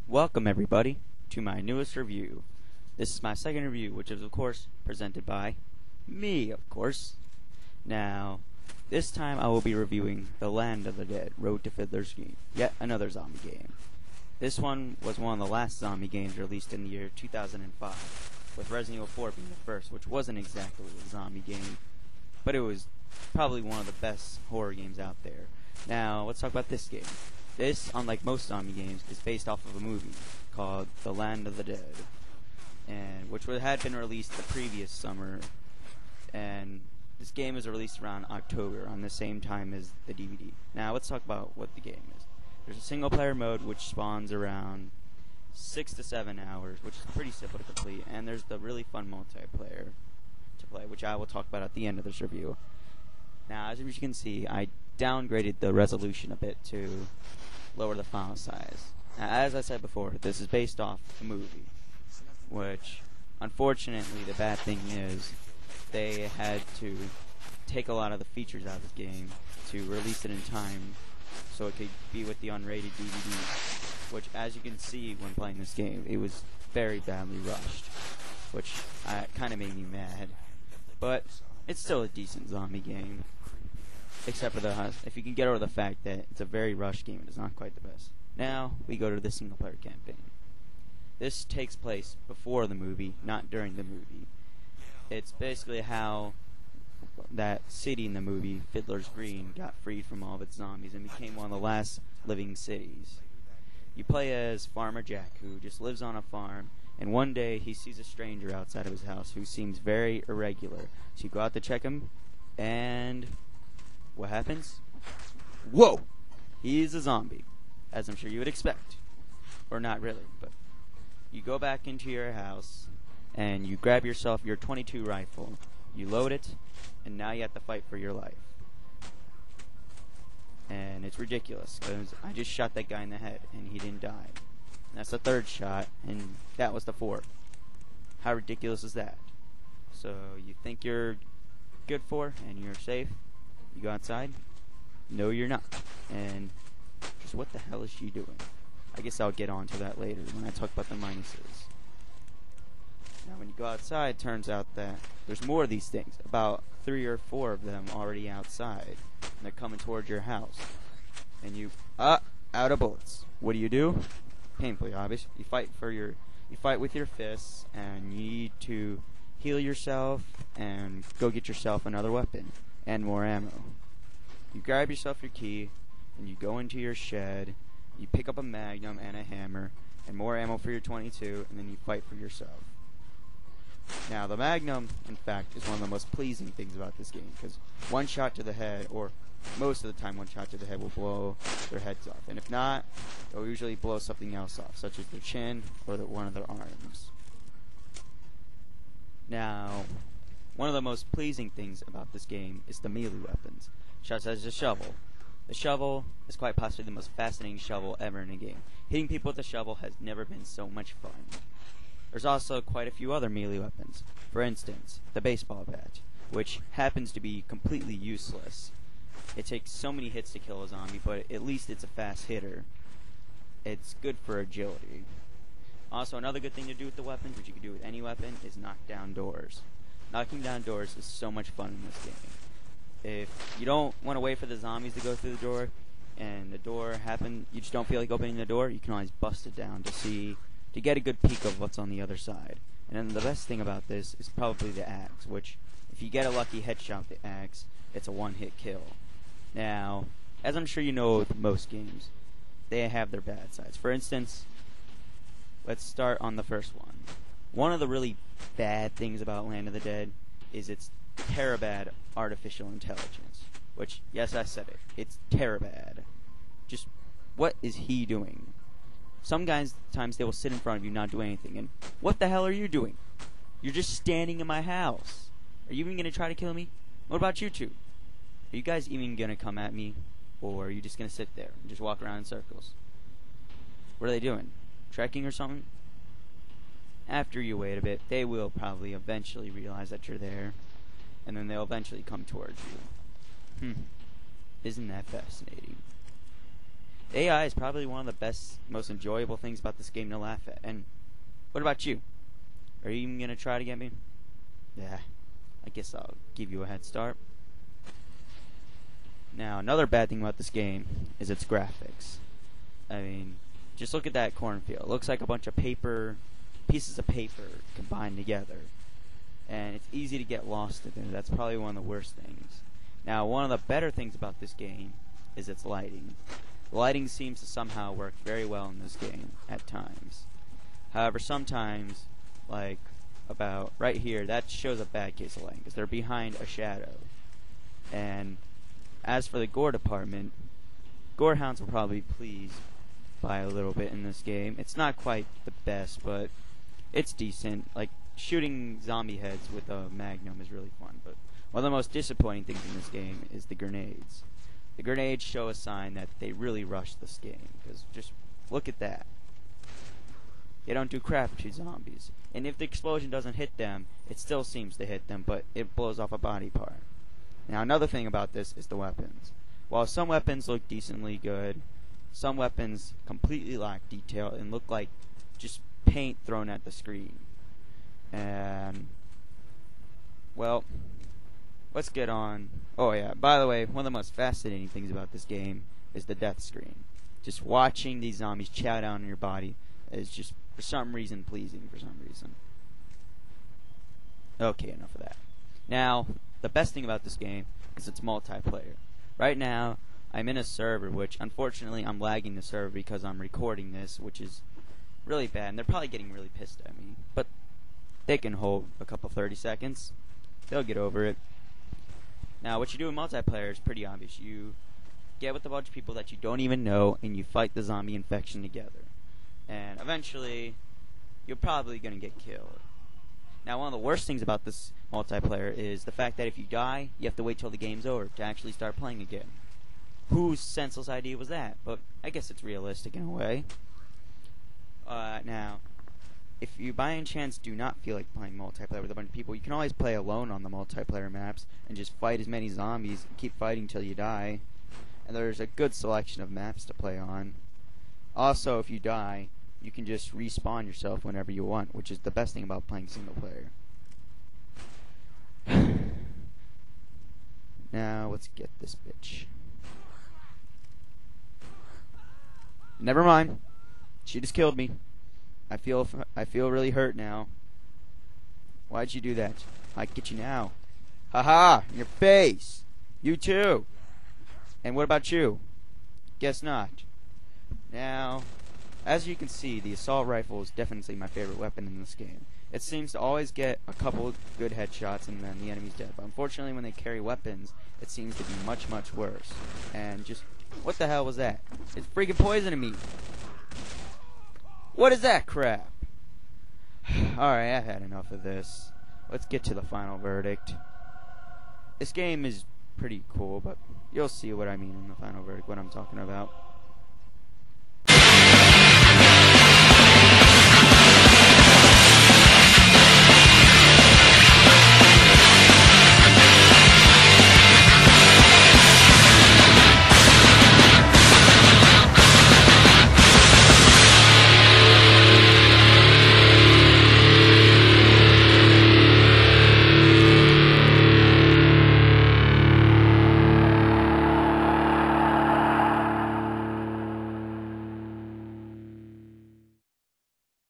Welcome everybody to my newest review. This is my second review, which is of course presented by me, of course. Now, this time I will be reviewing The Land of the Dead, Road to Fiddler's Green, yet another zombie game. This one was one of the last zombie games released in the year 2005, with Resident Evil 4 being the first, which wasn't exactly a zombie game, but it was probably one of the best horror games out there. Now, let's talk about this game. This, unlike most zombie games, is based off of a movie called The Land of the Dead, and which had been released the previous summer, and this game was released around October, on the same time as the DVD. Now, let's talk about what the game is. There's a single-player mode which spawns around 6 to 7 hours, which is pretty simple to complete, and there's the really fun multiplayer to play, which I will talk about at the end of this review. Now, as you can see, I downgraded the resolution a bit to lower the file size. Now, as I said before, this is based off a movie, which, unfortunately, the bad thing is they had to take a lot of the features out of this game to release it in time so it could be with the unrated DVD, which, as you can see when playing this game, it was very badly rushed, which kind of made me mad. But it's still a decent zombie game, except for if you can get over the fact that it's a very rushed game, it is not quite the best. Now, we go to the single-player campaign. This takes place before the movie, not during the movie. It's basically how that city in the movie, Fiddler's Green, got freed from all of its zombies and became one of the last living cities. You play as Farmer Jack, who just lives on a farm, and one day he sees a stranger outside of his house who seems very irregular. So you go out to check him, and what happens? Whoa! He's a zombie, as I'm sure you would expect. Or not really, but you go back into your house, and you grab yourself your .22 rifle, you load it, and now you have to fight for your life. And it's ridiculous, because I just shot that guy in the head, and he didn't die. And that's the third shot, and that was the fourth. How ridiculous is that? So you think you're good for, and you're safe. You go outside. No, you're not. And just what the hell is she doing? I guess I'll get on to that later when I talk about the minuses. Now, when you go outside, it turns out that there's more of these things. About 3 or 4 of them already outside. And they're coming towards your house. And you, out of bullets. What do? Painfully obvious. You fight with your fists, and you need to heal yourself and go get yourself another weapon and more ammo. You grab yourself your key, and you go into your shed. You pick up a magnum and a hammer and more ammo for your .22, and then you fight for yourself. Now, the magnum, in fact, is one of the most pleasing things about this game, because one shot to the head, or most of the time one shot to the head, will blow their heads off. And if not, they'll usually blow something else off, such as their chin or one of their arms. Now, one of the most pleasing things about this game is the melee weapons, such as the shovel. The shovel is quite possibly the most fascinating shovel ever in a game. Hitting people with a shovel has never been so much fun. There's also quite a few other melee weapons. For instance, the baseball bat, which happens to be completely useless. It takes so many hits to kill a zombie, but at least it's a fast hitter. It's good for agility. Also, another good thing to do with the weapons, which you can do with any weapon, is knock down doors. Knocking down doors is so much fun in this game. If you don't want to wait for the zombies to go through the door, and the door you just don't feel like opening the door, you can always bust it down to get a good peek of what's on the other side. And then the best thing about this is probably the axe, which, if you get a lucky headshot with the axe, it's a one-hit kill. Now, as I'm sure you know with most games, they have their bad sides. For instance, let's start on the first one. One of the really bad things about Land of the Dead is its terabad artificial intelligence. Which, yes, I said it. It's terabad. Just, what is he doing? Some guys, times they will sit in front of you not do anything, and what the hell are you doing? You're just standing in my house. Are you even going to try to kill me? What about you two? Are you guys even going to come at me, or are you just going to sit there and just walk around in circles? What are they doing? Trekking or something? After you wait a bit, they will probably eventually realize that you're there, and then they'll eventually come towards you. Isn't that fascinating? AI is probably one of the best, most enjoyable things about this game to laugh at. And what about you? Are you even going to try to get me? Yeah, I guess I'll give you a head start. Now, another bad thing about this game is its graphics. I mean, just look at that cornfield. It looks like a bunch of pieces of paper combined together. And it's easy to get lost in there. That's probably one of the worst things. Now, one of the better things about this game is its lighting. The lighting seems to somehow work very well in this game at times. However, sometimes, like about right here, that shows a bad case of lighting because they're behind a shadow. And as for the gore department, gorehounds will probably be pleased by a little bit in this game. It's not quite the best, but it's decent. Like, shooting zombie heads with a magnum is really fun, but one of the most disappointing things in this game is the grenades. The grenades show a sign that they really rushed this game, because just look at that. They don't do crap to zombies. And if the explosion doesn't hit them, it still seems to hit them, but it blows off a body part. Now, another thing about this is the weapons. While some weapons look decently good, some weapons completely lack detail and look like just paint thrown at the screen. And, well, let's get on. Oh yeah, by the way, one of the most fascinating things about this game is the death screen. Just watching these zombies chow down on your body is just, for some reason, pleasing for some reason. Okay, enough of that. Now, the best thing about this game is it's multiplayer. Right now, I'm in a server, which, unfortunately, I'm lagging the server because I'm recording this, which is really bad, and they're probably getting really pissed at me. But they can hold a couple 30 seconds. They'll get over it. Now, what you do in multiplayer is pretty obvious. You get with a bunch of people that you don't even know, and you fight the zombie infection together. And eventually, you're probably going to get killed. Now, one of the worst things about this multiplayer is the fact that if you die, you have to wait till the game's over to actually start playing again. Whose senseless idea was that? But I guess it's realistic in a way. Now, if you by any chance do not feel like playing multiplayer with a bunch of people, you can always play alone on the multiplayer maps and just fight as many zombies and keep fighting till you die. And there's a good selection of maps to play on. Also, if you die, you can just respawn yourself whenever you want, which is the best thing about playing single player. Now, let's get this bitch. Never mind. She just killed me. I feel really hurt now. Why'd you do that? I get you now. Haha! In your face! You too! And what about you? Guess not. Now, as you can see, the assault rifle is definitely my favorite weapon in this game. It seems to always get a couple good headshots and then the enemy's dead. But unfortunately, when they carry weapons, it seems to be much, much worse. And just, what the hell was that? It's freaking poisoning me! What is that crap? Alright, I've had enough of this. Let's get to the final verdict. This game is pretty cool, but you'll see what I mean in the final verdict, what I'm talking about.